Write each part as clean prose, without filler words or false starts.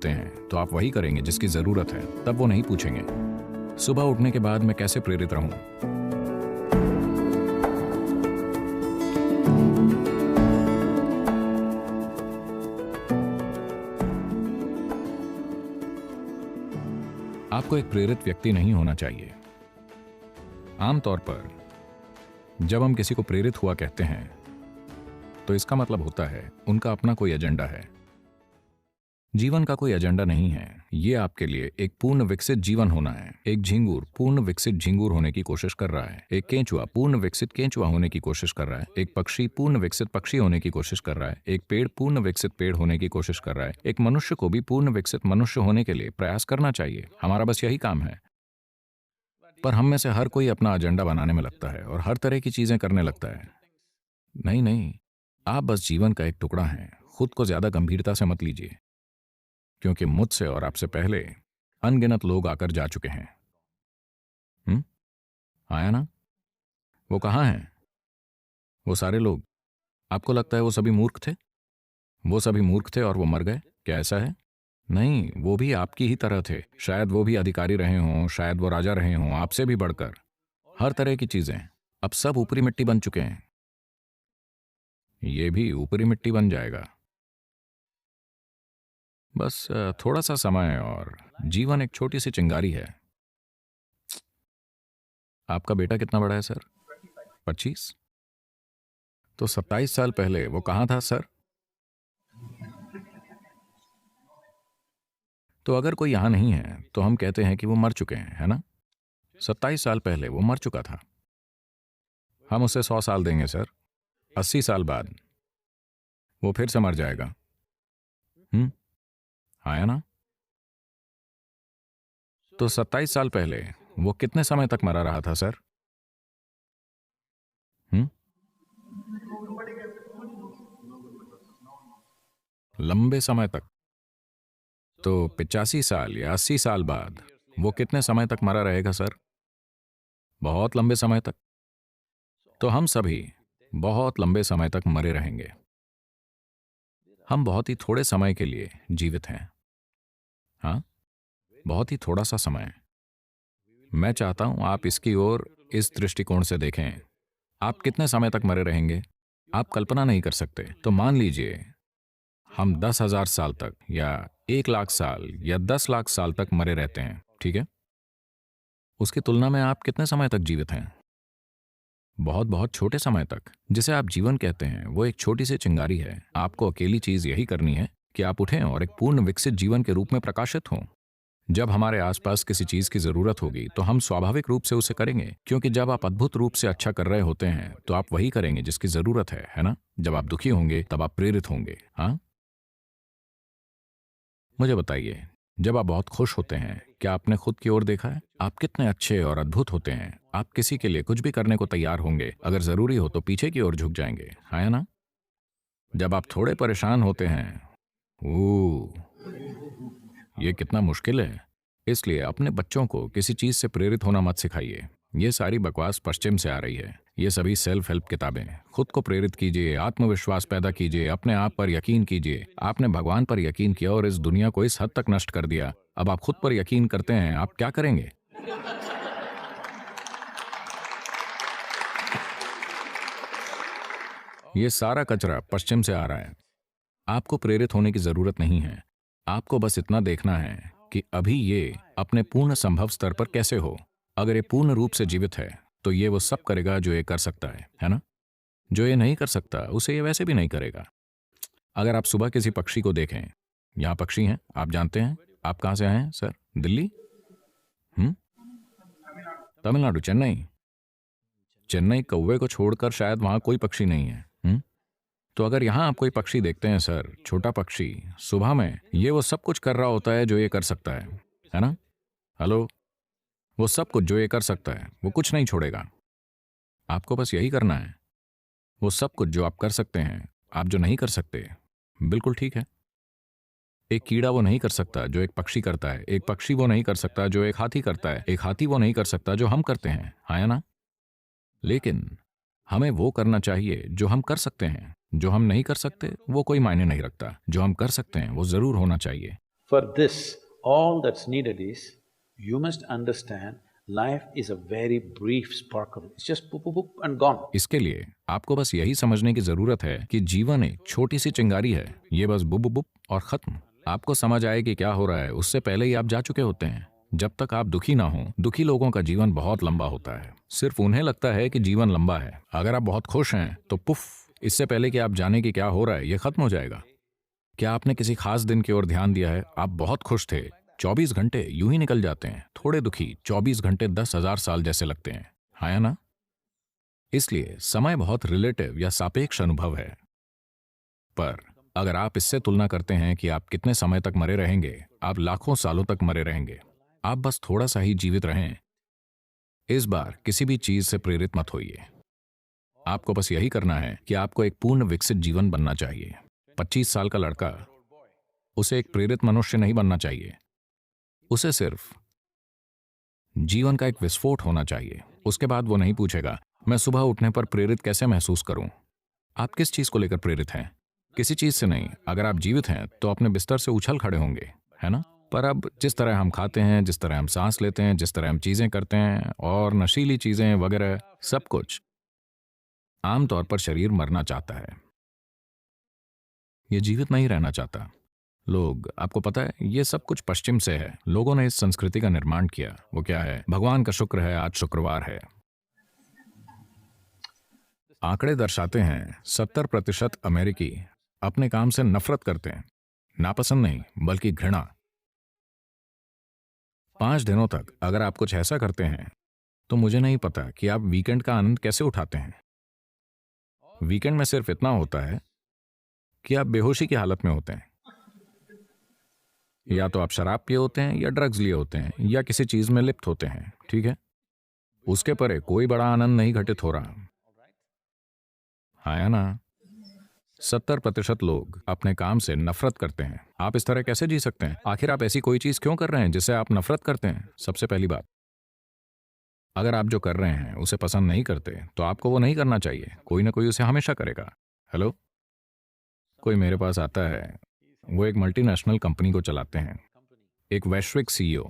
कहते हैं तो आप वही करेंगे जिसकी ज़रूरत है, तब वो नहीं पूछेंगे सुबह उठने के बाद मैं कैसे प्रेरित रहूं। आपको एक प्रेरित व्यक्ति नहीं होना चाहिए। आमतौर पर जब हम किसी को प्रेरित हुआ कहते हैं तो इसका मतलब होता है उनका अपना कोई एजेंडा है। जीवन का कोई एजेंडा नहीं है। ये आपके लिए एक पूर्ण विकसित जीवन होना है। एक झिंगुर पूर्ण विकसित झिंगुर होने की कोशिश कर रहा है। एक केंचुआ पूर्ण विकसित केंचुआ होने की कोशिश कर रहा है। एक पक्षी पूर्ण विकसित पक्षी होने की कोशिश कर रहा है। एक पेड़ पूर्ण विकसित पेड़ होने की कोशिश कर रहा है। एक मनुष्य को भी पूर्ण विकसित मनुष्य होने के लिए प्रयास करना चाहिए। हमारा बस यही काम है। पर हम में से हर कोई अपना एजेंडा बनाने में लगता है और हर तरह की चीजें करने लगता है। नहीं नहीं, आप बस जीवन का एक टुकड़ा हैं। खुद को ज्यादा गंभीरता से मत लीजिए, क्योंकि मुझसे और आपसे पहले अनगिनत लोग आकर जा चुके हैं। आया ना? वो कहाँ हैं? वो सारे लोग। आपको लगता है वो सभी मूर्ख थे? वो सभी मूर्ख थे और वो मर गए? क्या ऐसा है? नहीं, वो भी आपकी ही तरह थे। शायद वो भी अधिकारी रहे हों, शायद वो राजा रहे हों, आपसे भी बढ़कर। हर तरह की चीजें। अब सब ऊपरी मिट्टी बन चुके हैं। ये भी ऊपरी मिट्टी बन जाएगा। बस थोड़ा सा समय और जीवन एक छोटी सी चिंगारी है। आपका बेटा कितना बड़ा है सर? 25? तो 27 साल पहले वो कहाँ था सर? तो अगर कोई यहां नहीं है तो हम कहते हैं कि वो मर चुके हैं, है ना? 27 साल पहले वो मर चुका था। हम उसे 100 साल देंगे सर। 80 साल बाद वो फिर से मर जाएगा। आया ना? तो 27 साल पहले वो कितने समय तक मरा रहा था सर? लंबे समय तक। तो 85 साल या 80 साल बाद वो कितने समय तक मरा रहेगा सर? बहुत लंबे समय तक। तो हम सभी बहुत लंबे समय तक मरे रहेंगे। हम बहुत ही थोड़े समय के लिए जीवित हैं। हाँ, बहुत ही थोड़ा सा समय। मैं चाहता हूं आप इसकी ओर इस दृष्टिकोण से देखें। आप कितने समय तक मरे रहेंगे आप कल्पना नहीं कर सकते। तो मान लीजिए हम 10,000 साल तक या 1 लाख साल या 10 लाख साल तक मरे रहते हैं, ठीक है? उसकी तुलना में आप कितने समय तक जीवित हैं? बहुत बहुत छोटे समय तक। जिसे आप जीवन कहते हैं वो एक छोटी सी चिंगारी है। आपको अकेली चीज यही करनी है कि आप उठें और एक पूर्ण विकसित जीवन के रूप में प्रकाशित हों। जब हमारे आसपास किसी चीज की जरूरत होगी तो हम स्वाभाविक रूप से उसे करेंगे, क्योंकि जब आप अद्भुत रूप से अच्छा कर रहे होते हैं तो आप वही करेंगे जिसकी जरूरत है ना? जब आप दुखी होंगे तब आप प्रेरित होंगे। हाँ, मुझे बताइए, जब आप बहुत खुश होते हैं क्या आपने खुद की ओर देखा है? आप कितने अच्छे और अद्भुत होते हैं। आप किसी के लिए कुछ भी करने को तैयार होंगे। अगर जरूरी हो तो पीछे की ओर झुक जाएंगे, है ना? जब आप थोड़े परेशान होते हैं, ये कितना मुश्किल है। इसलिए अपने बच्चों को किसी चीज से प्रेरित होना मत सिखाइए। ये सारी बकवास पश्चिम से आ रही है। ये सभी सेल्फ हेल्प किताबें। खुद को प्रेरित कीजिए, आत्मविश्वास पैदा कीजिए, अपने आप पर यकीन कीजिए। आपने भगवान पर यकीन किया और इस दुनिया को इस हद तक नष्ट कर दिया। अब आप खुद पर यकीन करते हैं, आप क्या करेंगे? ये सारा कचरा पश्चिम से आ रहा है। आपको प्रेरित होने की जरूरत नहीं है। आपको बस इतना देखना है कि अभी ये अपने पूर्ण संभव स्तर पर कैसे हो। अगर ये पूर्ण रूप से जीवित है तो ये वो सब करेगा जो ये कर सकता है ना? जो ये नहीं कर सकता उसे ये वैसे भी नहीं करेगा। अगर आप सुबह किसी पक्षी को देखें, यहाँ पक्षी हैं, आप जानते हैं। आप कहाँ से आए हैं सर? दिल्ली? तमिलनाडु, चेन्नई। चेन्नई कौवे को छोड़कर शायद वहां कोई पक्षी नहीं है। तो अगर यहां आप कोई पक्षी देखते हैं सर, छोटा पक्षी, सुबह में ये वो सब कुछ कर रहा होता है जो ये कर सकता है ना? हेलो? वो सब कुछ जो ये कर सकता है वो कुछ नहीं छोड़ेगा। आपको बस यही करना है। वो सब कुछ जो आप कर सकते हैं, आप जो नहीं कर सकते, बिल्कुल ठीक है। एक कीड़ा वो नहीं कर सकता जो एक पक्षी करता है। एक पक्षी वो नहीं कर सकता जो एक हाथी करता है। एक हाथी वो नहीं कर सकता जो हम करते हैं, हाँ ना? लेकिन हमें वो करना चाहिए जो हम कर सकते हैं। जो हम नहीं कर सकते वो कोई मायने नहीं रखता। जो हम कर सकते हैं वो जरूर होना चाहिए। For this, all that's needed is, you must understand life is a very brief sparkle. It's just poop, poop, poop and gone. इसके लिए आपको बस यही समझने की जरूरत है कि जीवन एक छोटी सी चिंगारी है, ये बस बुप बुप और खत्म। आपको समझ आए कि क्या हो रहा है उससे पहले ही आप जा चुके होते हैं। जब तक आप दुखी ना हो, दुखी लोगों का जीवन बहुत लंबा होता है। सिर्फ उन्हें लगता है कि जीवन लंबा है। अगर आप बहुत खुश हैं तो पुफ, इससे पहले कि आप जाने कि क्या हो रहा है ये खत्म हो जाएगा। क्या आपने किसी खास दिन की ओर ध्यान दिया है? आप बहुत खुश थे, 24 घंटे यूं ही निकल जाते हैं। थोड़े दुखी, 24 घंटे 10,000 साल जैसे लगते हैं, हाँ या ना? इसलिए समय बहुत रिलेटिव या सापेक्ष अनुभव है। पर अगर आप इससे तुलना करते हैं कि आप कितने समय तक मरे रहेंगे, आप लाखों सालों तक मरे रहेंगे। आप बस थोड़ा सा ही जीवित रहें। इस बार किसी भी चीज से प्रेरित मत होइए। आपको बस यही करना है कि आपको एक पूर्ण विकसित जीवन बनना चाहिए। 25 साल का लड़का, उसे एक प्रेरित मनुष्य नहीं बनना चाहिए। उसे सिर्फ जीवन का एक विस्फोट होना चाहिए। उसके बाद वो नहीं पूछेगा, मैं सुबह उठने पर प्रेरित कैसे महसूस करूं। आप किस चीज को लेकर प्रेरित हैं? किसी चीज से नहीं। अगर आप जीवित हैं तो अपने बिस्तर से उछल खड़े होंगे, है ना? पर अब जिस तरह हम खाते हैं, जिस तरह हम सांस लेते हैं, जिस तरह हम चीजें करते हैं और नशीली चीजें वगैरह सब कुछ, आमतौर पर शरीर मरना चाहता है, ये जीवित नहीं रहना चाहता। लोग, आपको पता है, ये सब कुछ पश्चिम से है। लोगों ने इस संस्कृति का निर्माण किया। वो क्या है? भगवान का शुक्र है आज शुक्रवार है। आंकड़े दर्शाते हैं 70% अमेरिकी अपने काम से नफरत करते हैं। नापसंद नहीं, बल्कि घृणा। 5 दिनों तक अगर आप कुछ ऐसा करते हैं तो मुझे नहीं पता कि आप वीकेंड का आनंद कैसे उठाते हैं। वीकेंड में सिर्फ इतना होता है कि आप बेहोशी की हालत में होते हैं। या तो आप शराब पिए होते हैं, या ड्रग्स लिए होते हैं, या किसी चीज में लिप्त होते हैं, ठीक है? उसके परे कोई बड़ा आनंद नहीं घटित हो रहा, हाँ या ना? 70% लोग अपने काम से नफरत करते हैं। आप इस तरह कैसे जी सकते हैं? आखिर आप ऐसी कोई चीज क्यों कर रहे हैं जिससे आप नफरत करते हैं? सबसे पहली बात, अगर आप जो कर रहे हैं उसे पसंद नहीं करते तो आपको वो नहीं करना चाहिए। कोई ना कोई उसे हमेशा करेगा। हेलो, कोई मेरे पास आता है, वो एक मल्टीनेशनल कंपनी को चलाते हैं, एक वैश्विक सीईओ।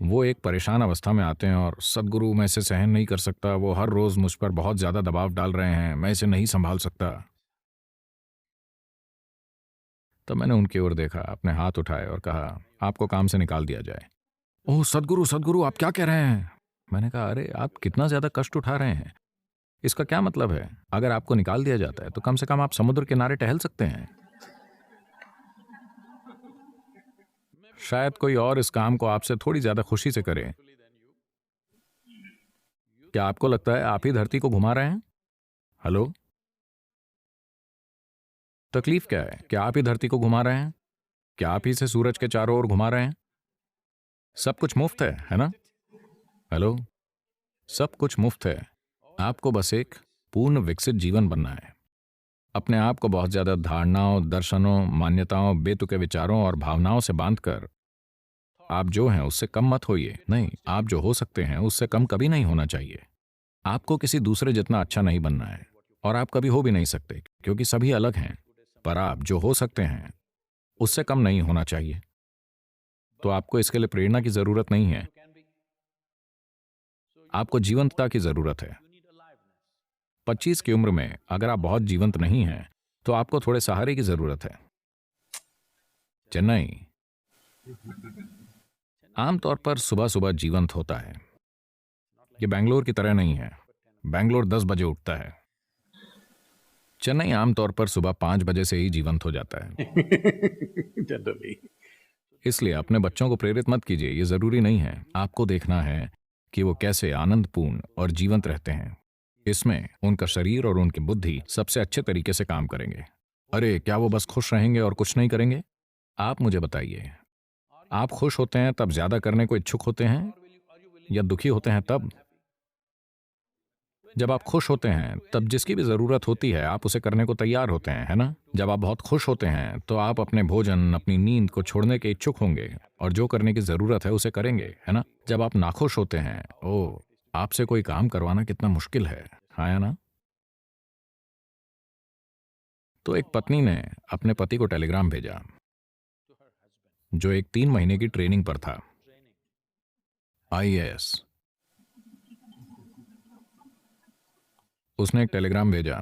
वो एक परेशान अवस्था में आते हैं और सदगुरु, मैं इसे सहन नहीं कर सकता, वो हर रोज मुझ पर बहुत ज्यादा दबाव डाल रहे हैं, मैं इसे नहीं संभाल सकता। तब मैंने उनकी ओर देखा, अपने हाथ उठाए और कहा, आपको काम से निकाल दिया जाए। ओह सदगुरु, सदगुरु आप क्या कह रहे हैं? मैंने कहा, अरे आप कितना ज्यादा कष्ट उठा रहे हैं। इसका क्या मतलब है? अगर आपको निकाल दिया जाता है तो कम से कम आप समुद्र किनारे टहल सकते हैं। शायद कोई और इस काम को आपसे थोड़ी ज्यादा खुशी से करे। क्या आपको लगता है आप ही धरती को घुमा रहे हैं? हेलो, तकलीफ क्या है? क्या आप ही धरती को घुमा रहे हैं? क्या आप ही से सूरज के चारों ओर घुमा रहे हैं? सब कुछ मुफ्त है ना? हेलो, सब कुछ मुफ्त है। आपको बस एक पूर्ण विकसित जीवन बनना है। अपने आप को बहुत ज्यादा धारणाओं, दर्शनों, मान्यताओं, बेतुके विचारों और भावनाओं से बांधकर आप जो हैं उससे कम मत होइए। नहीं, आप जो हो सकते हैं उससे कम कभी नहीं होना चाहिए। आपको किसी दूसरे जितना अच्छा नहीं बनना है, और आप कभी हो भी नहीं सकते, क्योंकि सभी अलग हैं। पर आप जो हो सकते हैं उससे कम नहीं होना चाहिए। तो आपको इसके लिए प्रेरणा की जरूरत नहीं है, आपको जीवंतता की जरूरत है। 25 की उम्र में अगर आप बहुत जीवंत नहीं हैं तो आपको थोड़े सहारे की जरूरत है। चेन्नई आमतौर पर सुबह सुबह जीवंत होता है। ये बेंगलोर की तरह नहीं है। बेंगलोर 10 बजे उठता है। चेन्नई आमतौर पर सुबह 5 बजे से ही जीवंत हो जाता है। Generally. इसलिए अपने बच्चों को प्रेरित मत कीजिए, ये जरूरी नहीं है। आपको देखना है कि वो कैसे आनंदपूर्ण और जीवंत रहते हैं। इसमें उनका शरीर और उनकी बुद्धि सबसे अच्छे तरीके से काम करेंगे। अरे क्या वो बस खुश रहेंगे और कुछ नहीं करेंगे? आप मुझे बताइए, आप खुश होते हैं तब ज्यादा करने को इच्छुक होते हैं, या दुखी होते हैं तब? जब आप खुश होते हैं तब जिसकी भी जरूरत होती है आप उसे करने को तैयार होते हैं, है ना? जब आप बहुत खुश होते हैं तो आप अपने भोजन, अपनी नींद को छोड़ने के इच्छुक होंगे और जो करने की जरूरत है उसे करेंगे, है ना? जब आप नाखुश होते हैं, ओ, आपसे कोई काम करवाना कितना मुश्किल है, हाँ या ना? तो एक पत्नी ने अपने पति को टेलीग्राम भेजा, जो एक 3 महीने की ट्रेनिंग पर था, आईएएस। उसने एक टेलीग्राम भेजा,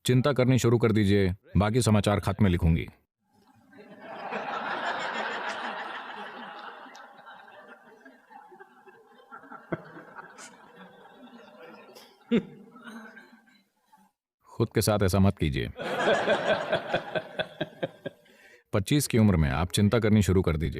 चिंता करनी शुरू कर दीजिए, बाकी समाचार खत में लिखूंगी। खुद के साथ ऐसा मत कीजिए। 25 की उम्र में आप चिंता करनी शुरू कर दीजिए।